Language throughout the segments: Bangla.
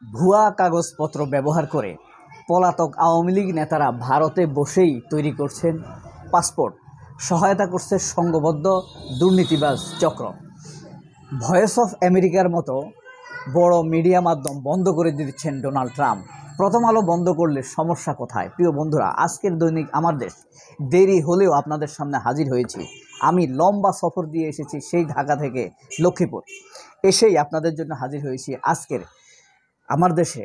ভুয়া কাগজপত্র ব্যবহার করে পলাতক আওয়ামী লীগ নেতারা ভারতে বসেই তৈরি করছেন পাসপোর্ট, সহায়তা করছে সংঘবদ্ধ দুর্নীতিবাজ চক্র। ভয়েস অফ আমেরিকার মতো বড় মিডিয়া মাধ্যম বন্ধ করে দিচ্ছেন ডোনাল্ড ট্রাম্প। প্রথম আলো বন্ধ করলে সমস্যা কোথায়? প্রিয় বন্ধুরা, আজকের দৈনিক আমার দেশ দেরি হলেও আপনাদের সামনে হাজির হয়েছি। আমি লম্বা সফর দিয়ে এসেছি সেই ঢাকা থেকে লক্ষ্মীপুর, এসেই আপনাদের জন্য হাজির হয়েছি আজকের আমার দেশে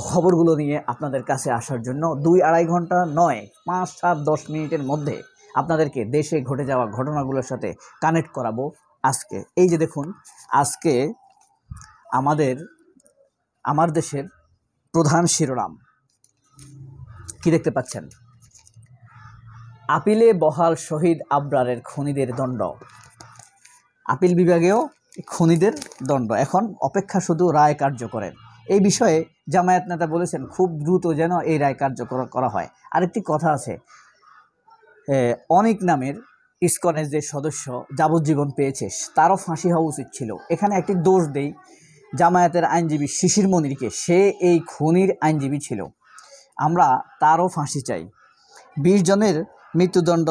খবরগুলো নিয়ে আপনাদের কাছে আসার জন্য। 2-2.5 ঘন্টা নয়, 5-7-10 মিনিটের মধ্যে আপনাদেরকে দেশে ঘটে যাওয়া ঘটনাগুলোর সাথে কানেক্ট করাবো। আজকে এই যে দেখুন, আজকে আমার দেশের প্রধান শিরোনাম কি দেখতে পাচ্ছেন? আপিলে বহাল শহীদ আবরারের খুনিদের দণ্ড। আপিল বিভাগেও খুনিদের দণ্ড, এখন অপেক্ষা শুধু রায় কার্যকরের। এই বিষয়ে জামায়াত নেতা বলেছেন খুব দ্রুত যেন এই রায় কার্যকর করা হয়। আরেকটি কথা আছে, অনেক নামের ইসকনের যে সদস্য যাবজ্জীবন পেয়েছে তারও ফাঁসি হওয়া উচিত ছিল। এখানে একটি দোষ দেই জামায়াতের আইনজীবী শিশির মনিরকে, সে এই খুনির আইনজীবী ছিল, আমরা তারও ফাঁসি চাই। 20 জনের মৃত্যুদণ্ড,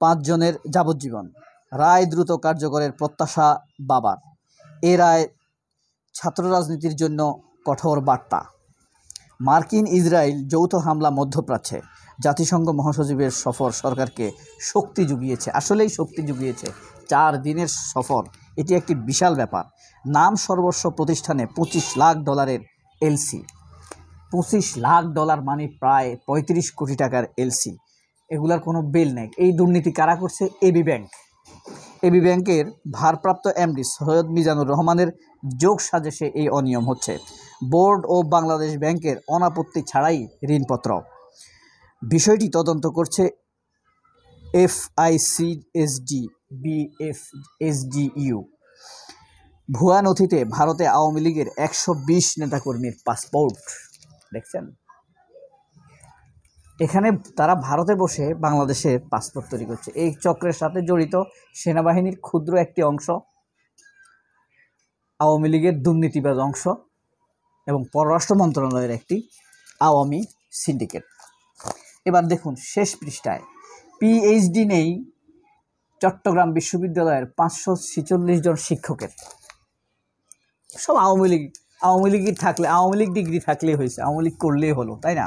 5 জনের যাবজ্জীবন। রায় দ্রুত কার্যকরের প্রত্যাশা বাবার। এ রায় ছাত্র রাজনীতির জন্য কঠোর বার্তা। মার্কিন ইসরায়েল যৌথ হামলা মধ্যপ্রাচ্যে, জাতিসংঘ মহাসচিবের সফর সরকারকে শক্তি জুগিয়েছে। আসলেই শক্তি জুগিয়েছে। 4 দিনের সফর, এটি একটি বিশাল ব্যাপার। নাম সর্বস্ব প্রতিষ্ঠানে $25 লাখ এলসি। $25 লাখ মানে প্রায় 35 কোটি টাকার এলসি। এগুলার কোনো বেল নেই। এই দুর্নীতি কারা করছে? AB bank. এবি ব্যাংকের ভারপ্রাপ্ত এমডি সৈয়দ মিজানুর রহমানের যোগ সাজেশে এই অনিয়ম হচ্ছে। বোর্ড ও বাংলাদেশ ব্যাংকের অনাপত্তি ছাড়াই ঋণপত্র। বিষয়টি তদন্ত করছে FICSD BFSDU। ভুয়া নথিতে ভারতে আওয়ামী লীগের 120 নেতাকর্মীর পাসপোর্ট দেখছেন। এখানে তারা ভারতে বসে বাংলাদেশের পাসপোর্ট তৈরি করছে। এই চক্রের সাথে জড়িত সেনাবাহিনীর ক্ষুদ্র একটি অংশ, আওয়ামী লীগের দুর্নীতিবাজ অংশ এবং পররাষ্ট্র মন্ত্রণালয়ের একটি আওয়ামী সিন্ডিকেট। এবার দেখুন শেষ পৃষ্ঠায়, পিএইচডি নেই চট্টগ্রাম বিশ্ববিদ্যালয়ের 546 জন শিক্ষকের। সব আওয়ামী লীগই থাকলে, আওয়ামী লীগ ডিগ্রি থাকলেই হয়েছে, আওয়ামী লীগ করলেই হলো, তাই না?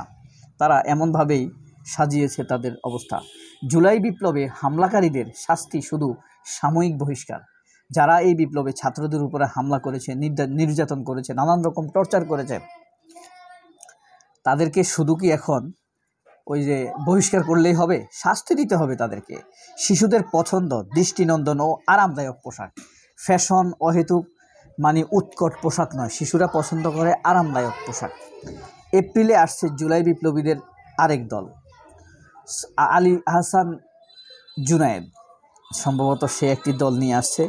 তারা এমনভাবেই সাজিয়েছে তাদের অবস্থা। জুলাই বিপ্লবে হামলাকারীদের শাস্তি শুধু সাময়িক বহিষ্কার। যারা এই বিপ্লবে ছাত্রদের উপরে হামলা করেছে, নির্যাতন করেছে, নানান রকম টর্চার করেছে, তাদেরকে শুধু কি এখন ওই যে বহিষ্কার করলেই হবে? শাস্তি দিতে হবে তাদেরকে। শিশুদের পছন্দ দৃষ্টিনন্দন ও আরামদায়ক পোশাক। ফ্যাশন অহেতুক মানে উৎকট পোশাক নয়, শিশুরা পছন্দ করে আরামদায়ক পোশাক। এপ্রিলে আসছে জুলাই বিপ্লবীদের আরেক দল, আলী আহসান জুনায়েদ, সম্ভবত সে একটি দল নিয়ে আসছে।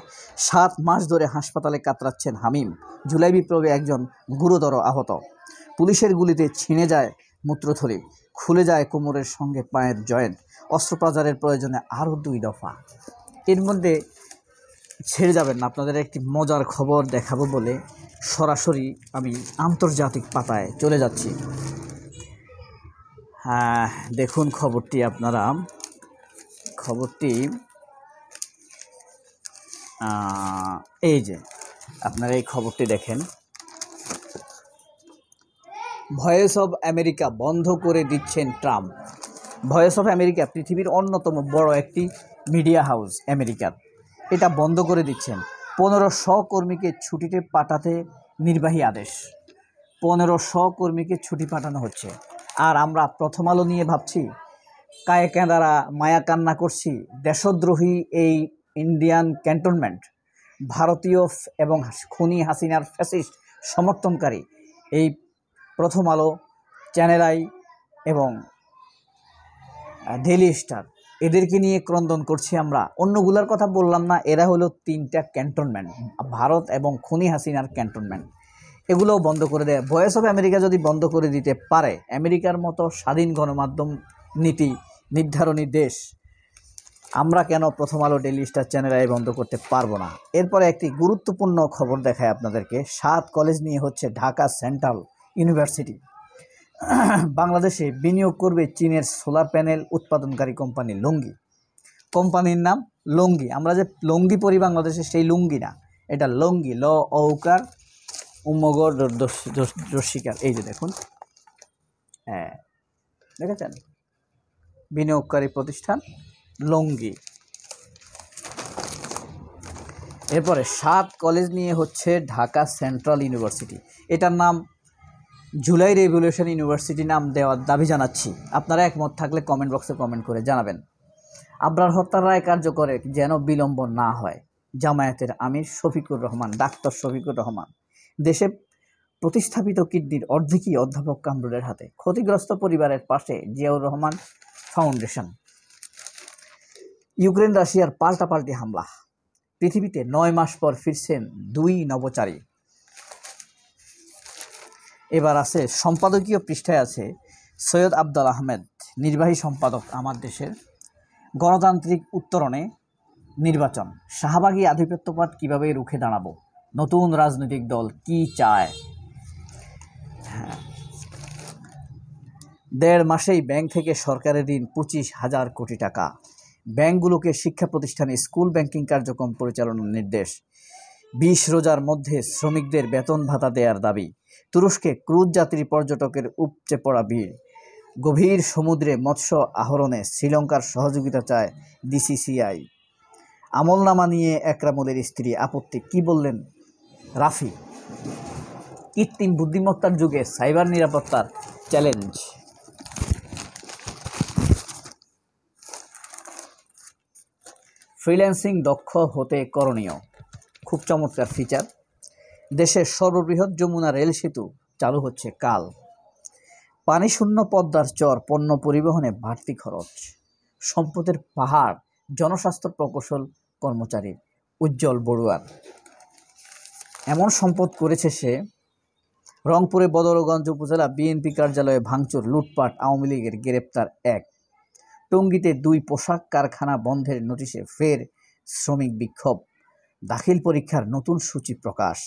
7 মাস ধরে হাসপাতালে কাতরাচ্ছেন হামিম। জুলাই বিপ্লবে একজন গুরুতর আহত। পুলিশের গুলিতে ছিঁড়ে যায় মূত্রথলি, খুলে যায় কোমরের সঙ্গে পায়ের জয়েন্ট। অস্ত্রোপচারের প্রয়োজনে আরও 2 দফা। এর মধ্যে ছেড়ে যাবেন না, আপনাদের একটি মজার খবর দেখাবো বলে সরাসরি আমি আন্তর্জাতিক পাতায় চলে যাচ্ছি। হ্যাঁ, দেখুন খবরটি আপনারা, এই যে আপনারা এই খবরটি দেখেন। ভয়েস অফ আমেরিকা বন্ধ করে দিচ্ছেন ট্রাম্প। ভয়েস অফ আমেরিকা পৃথিবীর অন্যতম বড় একটি মিডিয়া হাউস আমেরিকার, এটা বন্ধ করে দিচ্ছেন। 1500 কর্মীকে ছুটিতে পাঠাতে নির্বাহী আদেশ। 1500 কর্মীকে ছুটি পাঠানো হচ্ছে। আর আমরা প্রথম আলো নিয়ে ভাবছি, কায়ে কেঁদারা মায়া কান্না করছি। দেশদ্রোহী এই ইন্ডিয়ান ক্যান্টনমেন্ট, ভারতীয় এবং খুনি হাসিনার ফ্যাসিস্ট সমর্থনকারী এই প্রথম আলো, চ্যানেল আই এবং ডেইলি স্টার, এদেরকে নিয়ে ক্রন্দন করছি আমরা। অন্যগুলোর কথা বললাম না, এরা হলো 3টা ক্যান্টনমেন্ট, ভারত এবং খুনি হাসিনার ক্যান্টনমেন্ট। এগুলোও বন্ধ করে দেয়। ভয়েস অফ আমেরিকা যদি বন্ধ করে দিতে পারে, আমেরিকার মতো স্বাধীন গণমাধ্যম নীতি নির্ধারণী দেশ আমরা কেন প্রথম আলো ডেইলি স্টার চ্যানেল বন্ধ করতে পারবো না? এরপরে একটি গুরুত্বপূর্ণ খবর দেখায় আপনাদেরকে। 7 কলেজ নিয়ে হচ্ছে ঢাকা সেন্ট্রাল ইউনিভার্সিটি। বাংলাদেশে বিনিয়োগ করবে চীনের সোলার প্যানেল উৎপাদনকারী কোম্পানি লুঙ্গি। কোম্পানির নাম লুঙ্গি। আমরা যে লুঙ্গি পরি বাংলাদেশে, সেই লুঙ্গি না, এটা লুঙ্গি, ল ঔকার উমগর রস্বীকার। এই যে দেখুন, হ্যাঁ দেখেছেন, বিনিয়োগকারী প্রতিষ্ঠান লুঙ্গি। এরপরে 7 কলেজ নিয়ে হচ্ছে ঢাকা সেন্ট্রাল ইউনিভার্সিটি। এটার নাম জুলাই রেভলিউশন ইউনিভার্সিটি নাম দেওয়ার দাবি জানাচ্ছি। আপনারা একমত থাকলে কমেন্ট বক্সে কমেন্ট করে জানাবেন। আবরার হত্যার রায় কার্যকরে যেন বিলম্ব না হয়। জামায়াতের আমির শফিকুর রহমান, ডাক্তার শফিকুর রহমান। দেশে প্রতিস্থাপিত কিডনির অর্ধেকই অধ্যাপক কামরুলের হাতে। ক্ষতিগ্রস্ত পরিবারের পাশে জিয়াউর রহমান ফাউন্ডেশন। ইউক্রেন রাশিয়ার পাল্টাপাল্টি হামলা। পৃথিবীতে 9 মাস পর ফিরছেন 2 নভোচারী। এবার আছে সম্পাদকীয় পৃষ্ঠায় আছে সৈয়দ আবদুল আহমেদ, নির্বাহী সম্পাদক। আমার দেশের গণতান্ত্রিক উত্তরণে নির্বাচন, শাহবাগী আধিপত্যবাদ কিভাবে রুখে দাঁড়াবো, নতুন রাজনৈতিক দল কি চায়। 1.5 মাসেই ব্যাংক থেকে সরকারের ঋণ 25,000 কোটি টাকা। ব্যাংকগুলোকে শিক্ষা প্রতিষ্ঠানে স্কুল ব্যাংকিং কার্যক্রম পরিচালনার নির্দেশ। 20 রোজার মধ্যে শ্রমিকদের বেতন ভাতা দেওয়ার দাবি। তুরস্কে ক্রুজ যাত্রী পর্যটকের উপচে পড়া ভিড়। গভীর সমুদ্রে মৎস্য আহরণে শ্রীলঙ্কার সহযোগিতা চায় ডিসিসিআই। আমলনামা নিয়ে একরামুলের স্ত্রী আপত্তি, কি বললেন রাফি। কৃত্রিম বুদ্ধিমত্তার যুগে সাইবার নিরাপত্তার চ্যালেঞ্জ। ফ্রিল্যান্সিং দক্ষ হতে করণীয়, খুব চমৎকার ফিচার। দেশের সর্ববৃহৎ যমুনা রেল সেতু চালু হচ্ছে কাল। পানিশূন্য পদ্মার চর, পণ্য পরিবহনে বাড়তি খরচ। সম্পদের পাহাড়, জনস্বাস্থ্য প্রকৌশল কর্মচারীর উজ্জ্বল বড়ুয়ার। এমন সম্পদ করেছে সে। রংপুরে বদরগঞ্জ উপজেলা বিএনপি কার্যালয়ে ভাঙচুর, লুটপাট, আওয়ামী লীগের গ্রেপ্তার 1। টঙ্গীতে 2 পোশাক কারখানা বন্ধের নোটিশে ফের শ্রমিক বিক্ষোভ। দাখিল পরীক্ষার নতুন সূচি প্রকাশ।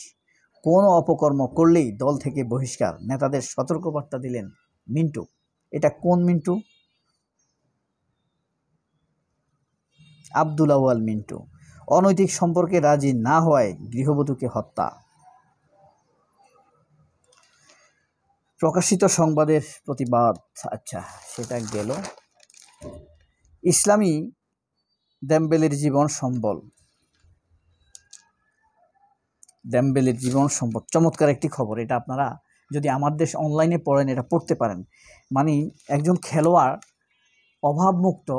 কোনো অপকর্ম করলেই দল থেকে বহিষ্কার, নেতাদের সতর্কবার্তা দিলেন মিন্টু। এটা কোন মিন্টু? আব্দুল আউয়াল মিন্টু। অনৈতিক সম্পর্কে রাজি না হওয়ায় গৃহবধূকে হত্যা। প্রকাশিত সংবাদের প্রতিবাদ। আচ্ছা, সেটা গেল। ইসলামী দেমবেলের জীবন সম্বল। দেমবেলের জীবন সম্পদ চমৎকার একটি খবর। এটা আপনারা যদি আমার দেশ অনলাইনে পড়েন, এটা পড়তে পারেন। মানে একজন খেলোয়াড়, অভাবমুক্ত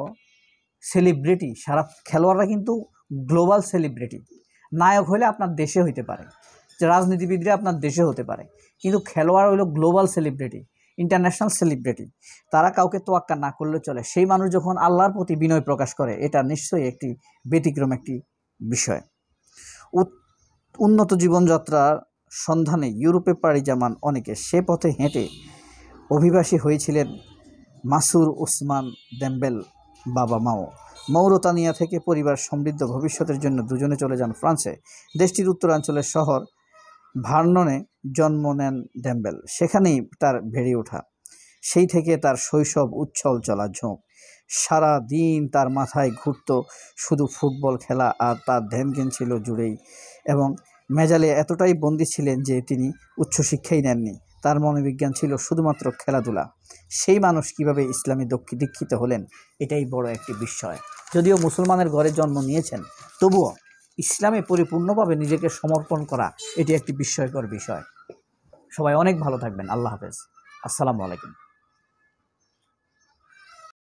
সেলিব্রিটি, সারা খেলোয়াড়রা কিন্তু গ্লোবাল সেলিব্রিটি। নায়ক হলে আপনার দেশে হইতে পারে, রাজনীতিবিদরা আপনার দেশে হতে পারে, কিন্তু খেলোয়াড় হলো গ্লোবাল সেলিব্রিটি, ইন্টারন্যাশনাল সেলিব্রিটি। তারা কাউকে তোয়াক্কা না করলে চলে। সেই মানুষ যখন আল্লাহর প্রতি বিনয় প্রকাশ করে, এটা নিশ্চয়ই একটি ব্যতিক্রম একটি বিষয়। উন্নত জীবনযাত্রার সন্ধানে ইউরোপে পাড়ি জমান অনেকে সে পথে হেঁটে অভিবাসী হয়েছিলেন মাসুর ওসমান দেমবেল বাবা মাও। মৌরতানিয়া থেকে পরিবার সমৃদ্ধ ভবিষ্যতের জন্য দুজনে চলে যান ফ্রান্সে। দেশটির উত্তরাঞ্চলের শহর ভার্ননে জন্ম নেন দেমবেল। সেখানেই তার বেড়ে ওঠা। সেই থেকে তার শৈশব উচ্ছল চলা ঝোঁক। সারা দিন তার মাথায় ঘুরত শুধু ফুটবল খেলা, আর তার ধ্যান ছিল জুড়েই, এবং মেজালে এতটাই বন্দী ছিলেন যে তিনি উচ্চশিক্ষাই নেননি। তার মনোবিজ্ঞান ছিল শুধুমাত্র খেলাধুলা। সেই মানুষ কিভাবে ইসলামী দীক্ষিত হলেন, এটাই বড় একটি বিস্ময়। যদিও মুসলমানের ঘরে জন্ম নিয়েছেন, তবুও ইসলামে পরিপূর্ণভাবে নিজেকে সমর্পণ করা এটি একটি বিস্ময়কর বিষয়। সবাই অনেক ভালো থাকবেন। আল্লাহ হাফেজ। আসসালামু আলাইকুম।